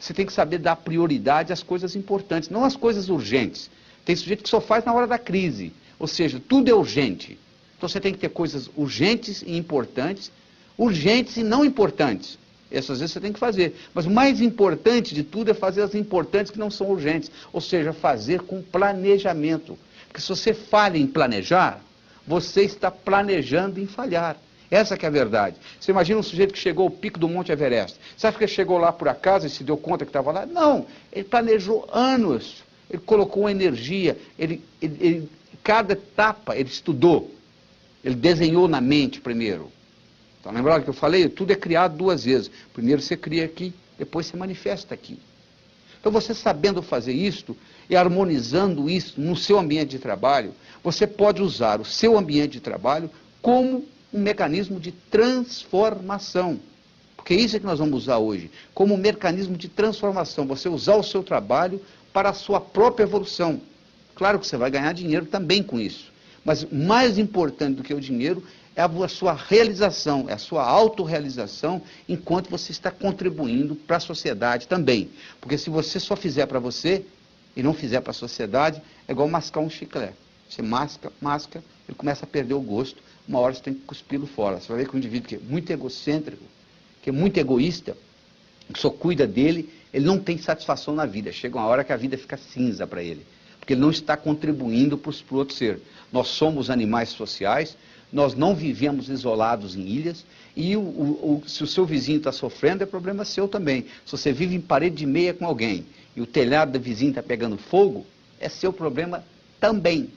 Você tem que saber dar prioridade às coisas importantes, não às coisas urgentes. Tem sujeito que só faz na hora da crise, ou seja, tudo é urgente. Então você tem que ter coisas urgentes e importantes, urgentes e não importantes. Essas vezes você tem que fazer. Mas o mais importante de tudo é fazer as importantes que não são urgentes, ou seja, fazer com planejamento. Porque se você falha em planejar, você está planejando em falhar. Essa que é a verdade. Você imagina um sujeito que chegou ao pico do Monte Everest. Você acha que ele chegou lá por acaso e se deu conta que estava lá? Não, ele planejou anos. Ele colocou energia, cada etapa ele estudou. Ele desenhou na mente primeiro. Então, lembrando que eu falei? Tudo é criado duas vezes. Primeiro você cria aqui, depois você manifesta aqui. Então, você sabendo fazer isto e harmonizando isso no seu ambiente de trabalho, você pode usar o seu ambiente de trabalho como um mecanismo de transformação. Porque isso é que nós vamos usar hoje, como um mecanismo de transformação. Você usar o seu trabalho para a sua própria evolução. Claro que você vai ganhar dinheiro também com isso. Mas mais importante do que o dinheiro é a sua realização, é a sua autorrealização, enquanto você está contribuindo para a sociedade também. Porque se você só fizer para você e não fizer para a sociedade, é igual mascar um chiclete. Você masca, ele começa a perder o gosto, uma hora você tem que cuspir-lo fora. Você vai ver que um indivíduo que é muito egocêntrico, que é muito egoísta, que só cuida dele, ele não tem satisfação na vida. Chega uma hora que a vida fica cinza para ele, porque ele não está contribuindo para o outro ser. Nós somos animais sociais, nós não vivemos isolados em ilhas, e se o seu vizinho está sofrendo, é problema seu também. Se você vive em parede de meia com alguém, e o telhado do vizinho está pegando fogo, é seu problema também.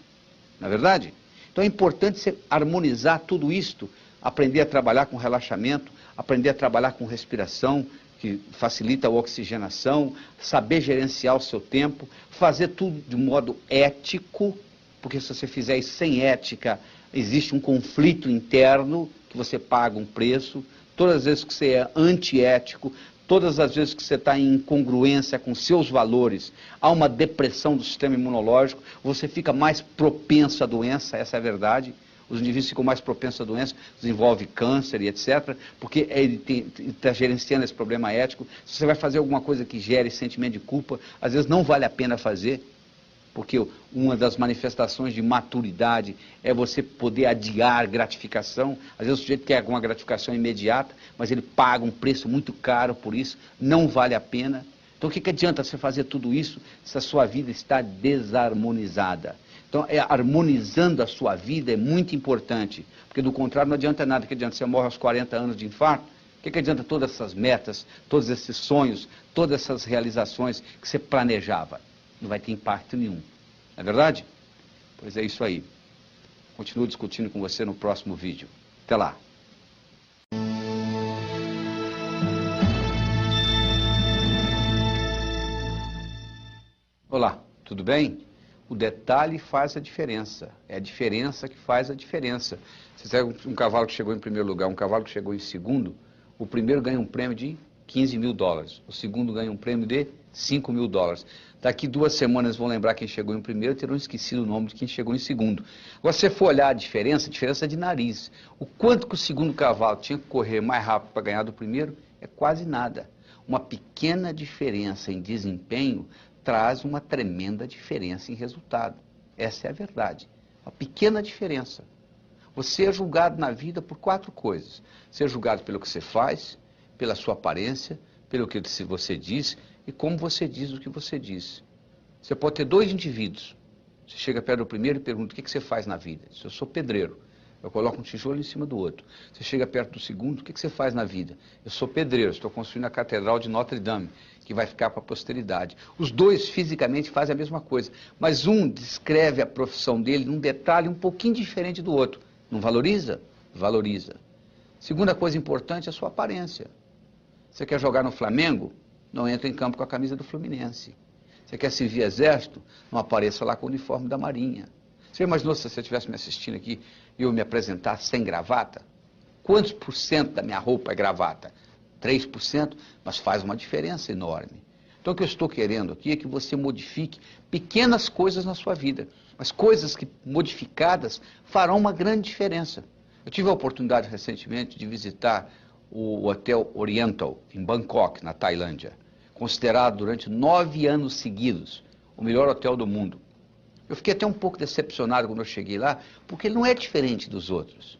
Não é verdade? Então é importante você harmonizar tudo isto, aprender a trabalhar com relaxamento, aprender a trabalhar com respiração, que facilita a oxigenação, saber gerenciar o seu tempo, fazer tudo de modo ético, porque se você fizer isso sem ética, existe um conflito interno, que você paga um preço. Todas as vezes que você é antiético, todas as vezes que você está em incongruência com seus valores, há uma depressão do sistema imunológico, você fica mais propenso à doença, essa é a verdade. Os indivíduos ficam mais propensos à doença, desenvolve câncer e etc., porque ele está gerenciando esse problema ético. Se você vai fazer alguma coisa que gere sentimento de culpa, às vezes não vale a pena fazer, porque uma das manifestações de maturidade é você poder adiar gratificação. Às vezes o sujeito quer uma gratificação imediata, mas ele paga um preço muito caro por isso, não vale a pena. Então o que adianta você fazer tudo isso se a sua vida está desarmonizada? Então, harmonizando a sua vida é muito importante, porque do contrário não adianta nada. Que adianta? Você morre aos 40 anos de infarto, o que adianta todas essas metas, todos esses sonhos, todas essas realizações que você planejava? Não vai ter impacto nenhum. Não é verdade? Pois é isso aí. Continuo discutindo com você no próximo vídeo. Até lá. Olá, tudo bem? O detalhe faz a diferença. É a diferença que faz a diferença. Você pega um cavalo que chegou em primeiro lugar, um cavalo que chegou em segundo, o primeiro ganha um prêmio de 15 mil dólares, o segundo ganha um prêmio de 5 mil dólares. Daqui 2 semanas vão lembrar quem chegou em primeiro e terão esquecido o nome de quem chegou em segundo. Agora, se você for olhar a diferença é de nariz. O quanto que o segundo cavalo tinha que correr mais rápido para ganhar do primeiro é quase nada. Uma pequena diferença em desempenho traz uma tremenda diferença em resultado. Essa é a verdade. Uma pequena diferença. Você é julgado na vida por 4 coisas. Você é julgado pelo que você faz, pela sua aparência, pelo que você diz e como você diz o que você diz. Você pode ter 2 indivíduos. Você chega perto do primeiro e pergunta: o que você faz na vida? Diz: eu sou pedreiro. Eu coloco um tijolo em cima do outro. Você chega perto do segundo: o que você faz na vida? Eu sou pedreiro, estou construindo a Catedral de Notre Dame, que vai ficar para a posteridade. Os 2 fisicamente fazem a mesma coisa, mas um descreve a profissão dele num detalhe um pouquinho diferente do outro. Não valoriza? Valoriza. Segunda coisa importante é a sua aparência. Você quer jogar no Flamengo? Não entra em campo com a camisa do Fluminense. Você quer servir exército? Não apareça lá com o uniforme da Marinha. Você imaginou se você estivesse me assistindo aqui e eu me apresentar sem gravata? Quantos % da minha roupa é gravata? 3%, mas faz uma diferença enorme. Então o que eu estou querendo aqui é que você modifique pequenas coisas na sua vida, mas coisas que modificadas farão uma grande diferença. Eu tive a oportunidade recentemente de visitar o Hotel Oriental, em Bangkok, na Tailândia. considerado durante 9 anos seguidos o melhor hotel do mundo. Eu fiquei até um pouco decepcionado quando eu cheguei lá, porque ele não é diferente dos outros.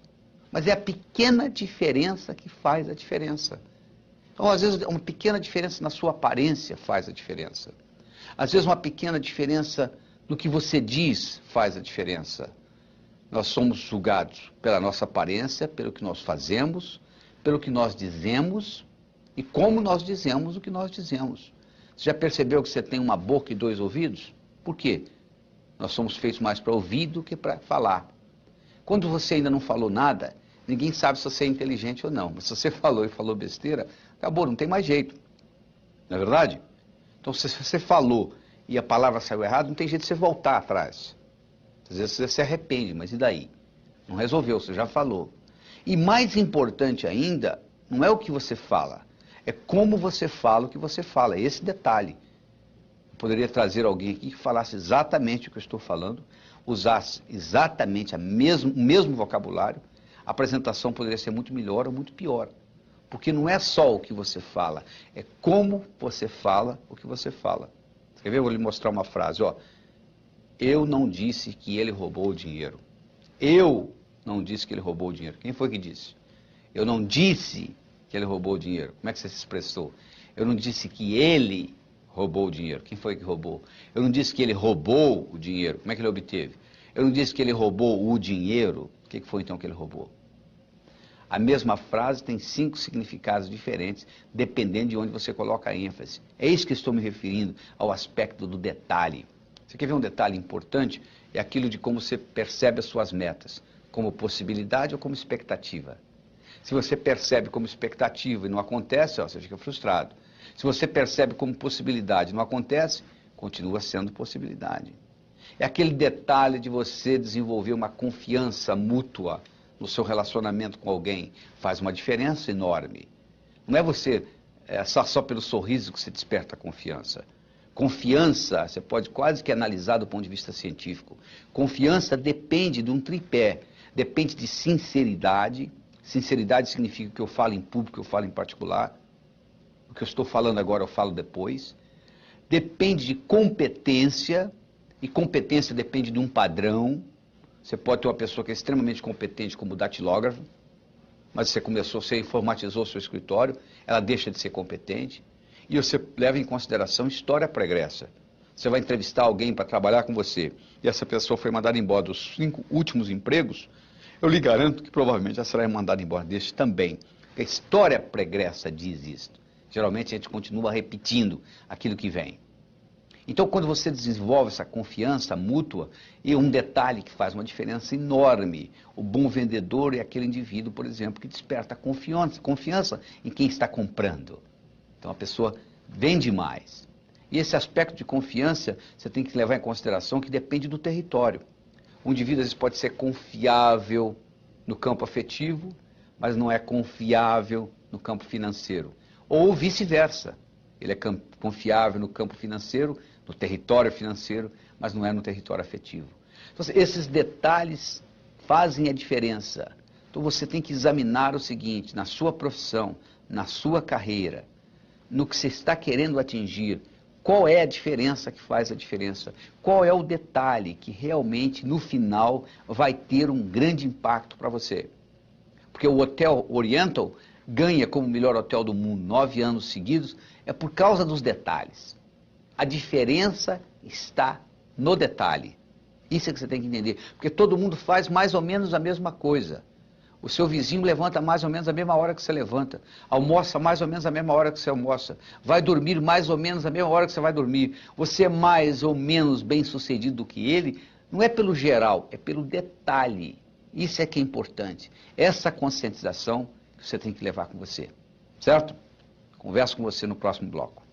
Mas é a pequena diferença que faz a diferença. Então, às vezes, uma pequena diferença na sua aparência faz a diferença. Às vezes, uma pequena diferença no que você diz faz a diferença. Nós somos julgados pela nossa aparência, pelo que nós fazemos, pelo que nós dizemos e como nós dizemos o que nós dizemos. Você já percebeu que você tem uma boca e 2 ouvidos? Por quê? Nós somos feitos mais para ouvir do que para falar. Quando você ainda não falou nada, ninguém sabe se você é inteligente ou não. Mas se você falou e falou besteira, acabou, não tem mais jeito. Não é verdade? Então, se você falou e a palavra saiu errada, não tem jeito de você voltar atrás. Às vezes você se arrepende, mas e daí? Não resolveu, você já falou. E mais importante ainda, não é o que você fala, é como você fala o que você fala. É esse detalhe. Eu poderia trazer alguém aqui que falasse exatamente o que eu estou falando, usasse exatamente o mesmo vocabulário, a apresentação poderia ser muito melhor ou muito pior. Porque não é só o que você fala, é como você fala o que você fala. Você quer ver? Eu vou lhe mostrar uma frase, ó. Eu não disse que ele roubou o dinheiro. Eu não disse que ele roubou o dinheiro. Quem foi que disse? Eu não disse que ele roubou o dinheiro. Como é que você se expressou? Eu não disse que ele roubou o dinheiro. Quem foi que roubou? Eu não disse que ele roubou o dinheiro. Como é que ele obteve? Eu não disse que ele roubou o dinheiro. O que foi então que ele roubou? A mesma frase tem 5 significados diferentes, dependendo de onde você coloca a ênfase. É isso que estou me referindo ao aspecto do detalhe. Você quer ver um detalhe importante? É aquilo de como você percebe as suas metas, como possibilidade ou como expectativa. Se você percebe como expectativa e não acontece, ó, você fica frustrado. Se você percebe como possibilidade e não acontece, continua sendo possibilidade. É aquele detalhe de você desenvolver uma confiança mútua no seu relacionamento com alguém. Faz uma diferença enorme. Não é você só pelo sorriso que você desperta a confiança. Confiança, você pode quase que analisar do ponto de vista científico. Confiança depende de um tripé. Depende de sinceridade. Sinceridade significa que eu falo em público, eu falo em particular. O que eu estou falando agora eu falo depois. Depende de competência. E competência depende de um padrão. Você pode ter uma pessoa que é extremamente competente como datilógrafo, mas você informatizou o seu escritório, ela deixa de ser competente. E você leva em consideração história pregressa. Você vai entrevistar alguém para trabalhar com você, e essa pessoa foi mandada embora dos 5 últimos empregos, eu lhe garanto que provavelmente ela será mandada embora deste também. A história pregressa diz isso. Geralmente a gente continua repetindo aquilo que vem. Então, quando você desenvolve essa confiança mútua, e um detalhe que faz uma diferença enorme, o bom vendedor é aquele indivíduo, por exemplo, que desperta confiança em quem está comprando. Então, a pessoa vende mais. E esse aspecto de confiança, você tem que levar em consideração que depende do território. O indivíduo, às vezes, pode ser confiável no campo afetivo, mas não é confiável no campo financeiro. Ou vice-versa. Ele é confiável no campo financeiro, no território financeiro, mas não é no território afetivo. Então, esses detalhes fazem a diferença. Então você tem que examinar o seguinte, na sua profissão, na sua carreira, no que você está querendo atingir, qual é a diferença que faz a diferença? Qual é o detalhe que realmente, no final, vai ter um grande impacto para você? Porque o Hotel Oriental ganha como melhor hotel do mundo 9 anos seguidos, é por causa dos detalhes. A diferença está no detalhe. Isso é que você tem que entender. Porque todo mundo faz mais ou menos a mesma coisa. O seu vizinho levanta mais ou menos a mesma hora que você levanta. Almoça mais ou menos a mesma hora que você almoça. Vai dormir mais ou menos a mesma hora que você vai dormir. Você é mais ou menos bem sucedido do que ele. Não é pelo geral, é pelo detalhe. Isso é que é importante. Essa conscientização que você tem que levar com você. Certo? Converso com você no próximo bloco.